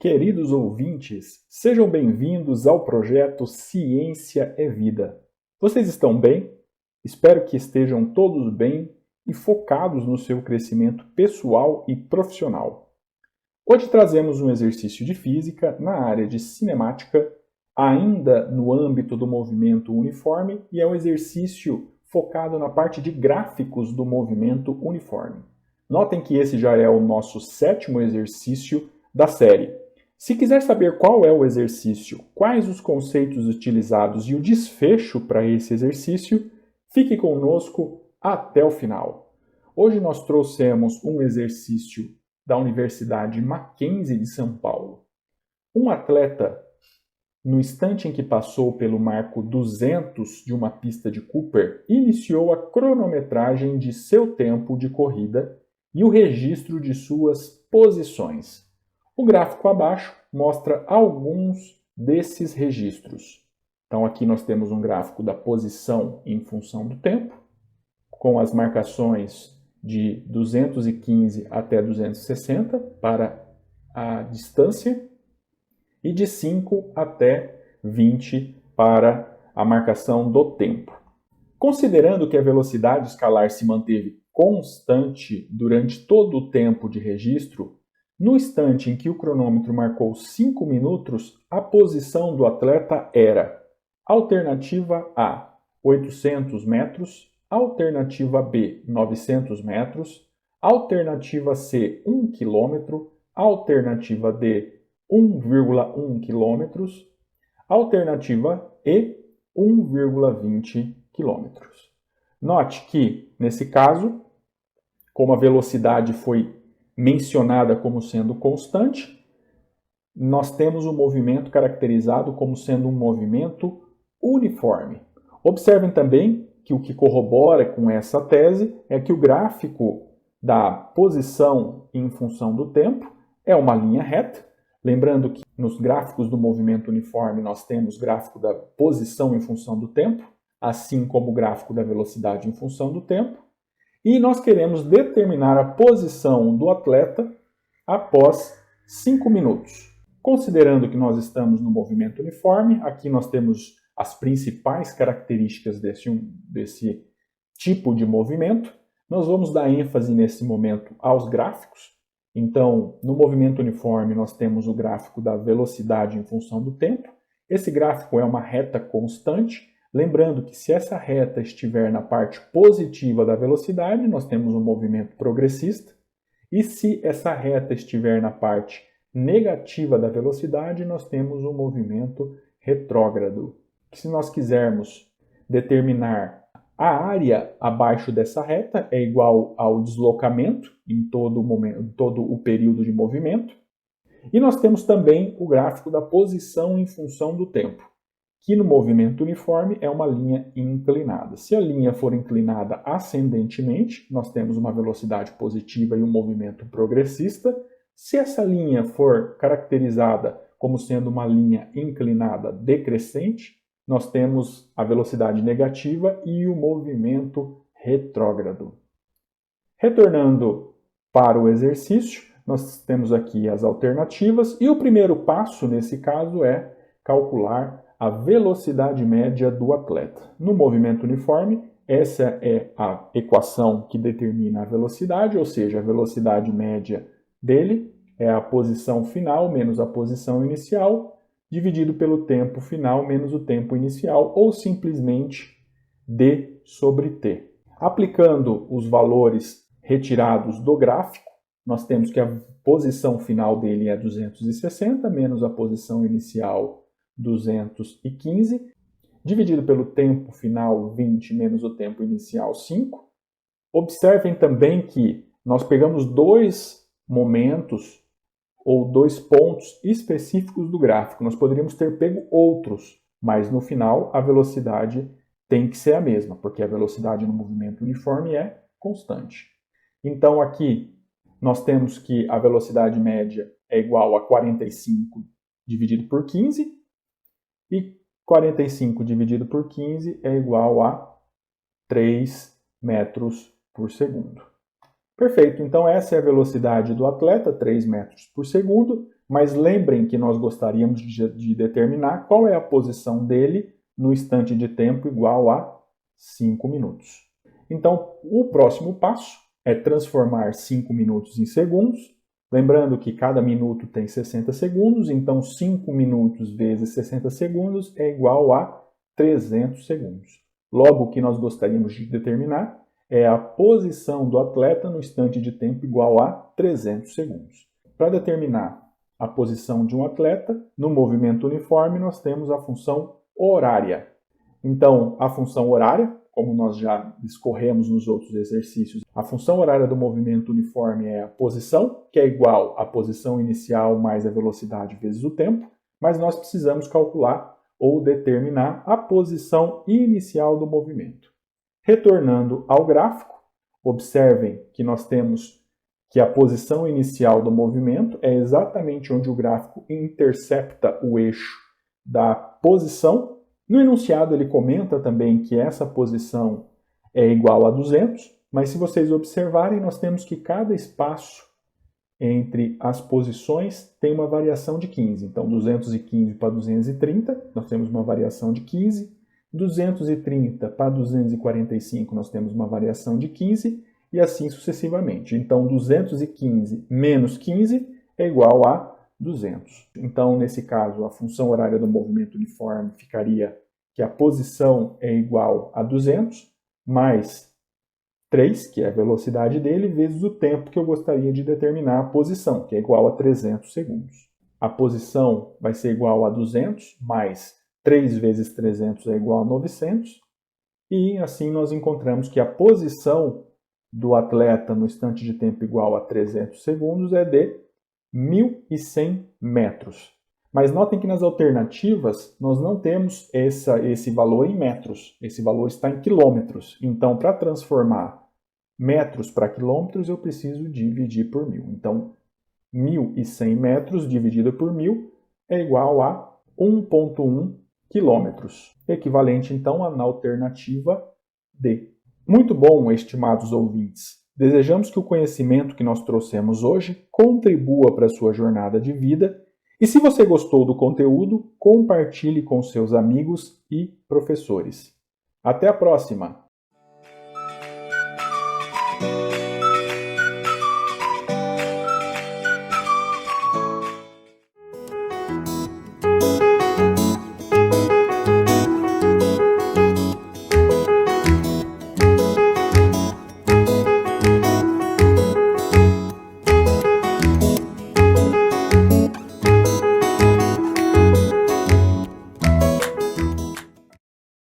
Queridos ouvintes, sejam bem-vindos ao projeto Ciência é Vida. Vocês estão bem? Espero que estejam todos bem e focados no seu crescimento pessoal e profissional. Hoje trazemos um exercício de física na área de cinemática, ainda no âmbito do movimento uniforme, e é um exercício focado na parte de gráficos do movimento uniforme. Notem que esse já é o nosso 7º exercício da série. Se quiser saber qual é o exercício, quais os conceitos utilizados e o desfecho para esse exercício, fique conosco até o final. Hoje nós trouxemos um exercício da Universidade Mackenzie de São Paulo. Um atleta, no instante em que passou pelo marco 200 de uma pista de Cooper, iniciou a cronometragem de seu tempo de corrida e o registro de suas posições. O gráfico abaixo mostra alguns desses registros. Então aqui nós temos um gráfico da posição em função do tempo, com as marcações de 215 até 260 para a distância e de 5 até 20 para a marcação do tempo. Considerando que a velocidade escalar se manteve constante durante todo o tempo de registro, no instante em que o cronômetro marcou 5 minutos, a posição do atleta era: alternativa A, 800 metros, alternativa B, 900 metros, alternativa C, 1 km, alternativa D, 1,1 km, alternativa E, 1,20 km. Note que, nesse caso, como a velocidade foi mencionada como sendo constante, nós temos o movimento caracterizado como sendo um movimento uniforme. Observem também que o que corrobora com essa tese é que o gráfico da posição em função do tempo é uma linha reta. Lembrando que nos gráficos do movimento uniforme nós temos gráfico da posição em função do tempo, assim como o gráfico da velocidade em função do tempo. E nós queremos determinar a posição do atleta após 5 minutos. Considerando que nós estamos no movimento uniforme, aqui nós temos as principais características desse tipo de movimento. Nós vamos dar ênfase nesse momento aos gráficos. Então, no movimento uniforme, nós temos o gráfico da velocidade em função do tempo. Esse gráfico é uma reta constante. Lembrando que se essa reta estiver na parte positiva da velocidade, nós temos um movimento progressista, e se essa reta estiver na parte negativa da velocidade, nós temos um movimento retrógrado. Se nós quisermos determinar a área abaixo dessa reta, é igual ao deslocamento em todo o período de movimento, e nós temos também o gráfico da posição em função do tempo, que no movimento uniforme é uma linha inclinada. Se a linha for inclinada ascendentemente, nós temos uma velocidade positiva e um movimento progressista. Se essa linha for caracterizada como sendo uma linha inclinada decrescente, nós temos a velocidade negativa e o movimento retrógrado. Retornando para o exercício, nós temos aqui as alternativas e o primeiro passo nesse caso é calcular a velocidade média do atleta. No movimento uniforme, essa é a equação que determina a velocidade, ou seja, a velocidade média dele é a posição final menos a posição inicial, dividido pelo tempo final menos o tempo inicial, ou simplesmente D sobre T. Aplicando os valores retirados do gráfico, nós temos que a posição final dele é 260, menos a posição inicial 215, dividido pelo tempo final 20 menos o tempo inicial 5. Observem também que nós pegamos dois momentos ou dois pontos específicos do gráfico. Nós poderíamos ter pego outros, mas no final a velocidade tem que ser a mesma, porque a velocidade no movimento uniforme é constante. Então aqui nós temos que a velocidade média é igual a 45 dividido por 15, e 45 dividido por 15 é igual a 3 metros por segundo. Perfeito, então essa é a velocidade do atleta, 3 metros por segundo. mas lembrem que nós gostaríamos de determinar qual é a posição dele no instante de tempo igual a 5 minutos. Então, o próximo passo é transformar 5 minutos em segundos. Lembrando que cada minuto tem 60 segundos, então 5 minutos vezes 60 segundos é igual a 300 segundos. Logo, o que nós gostaríamos de determinar é a posição do atleta no instante de tempo igual a 300 segundos. Para determinar a posição de um atleta no movimento uniforme, nós temos a função horária. Então, a função horária, como nós já discorremos nos outros exercícios, a função horária do movimento uniforme é a posição, que é igual à posição inicial mais a velocidade vezes o tempo, mas nós precisamos calcular ou determinar a posição inicial do movimento. Retornando ao gráfico, observem que nós temos que a posição inicial do movimento é exatamente onde o gráfico intercepta o eixo da posição. No enunciado ele comenta também que essa posição é igual a 200, mas se vocês observarem, nós temos que cada espaço entre as posições tem uma variação de 15. Então, 215 para 230, nós temos uma variação de 15. 230 para 245, nós temos uma variação de 15, e assim sucessivamente. Então, 215 menos 15 é igual a 200. Então, nesse caso, a função horária do movimento uniforme ficaria que a posição é igual a 200, mais 3, que é a velocidade dele, vezes o tempo que eu gostaria de determinar a posição, que é igual a 300 segundos. A posição vai ser igual a 200, mais 3 vezes 300 é igual a 900, e assim nós encontramos que a posição do atleta no instante de tempo igual a 300 segundos é de 1.100 metros. Mas notem que nas alternativas nós não temos esse valor em metros, esse valor está em quilômetros. Então, para transformar metros para quilômetros, eu preciso dividir por 1.000. Então, 1.100 metros dividido por 1.000 é igual a 1,1 quilômetros, equivalente então na alternativa D. Muito bom, estimados ouvintes. Desejamos que o conhecimento que nós trouxemos hoje contribua para a sua jornada de vida. E se você gostou do conteúdo, compartilhe com seus amigos e professores. Até a próxima!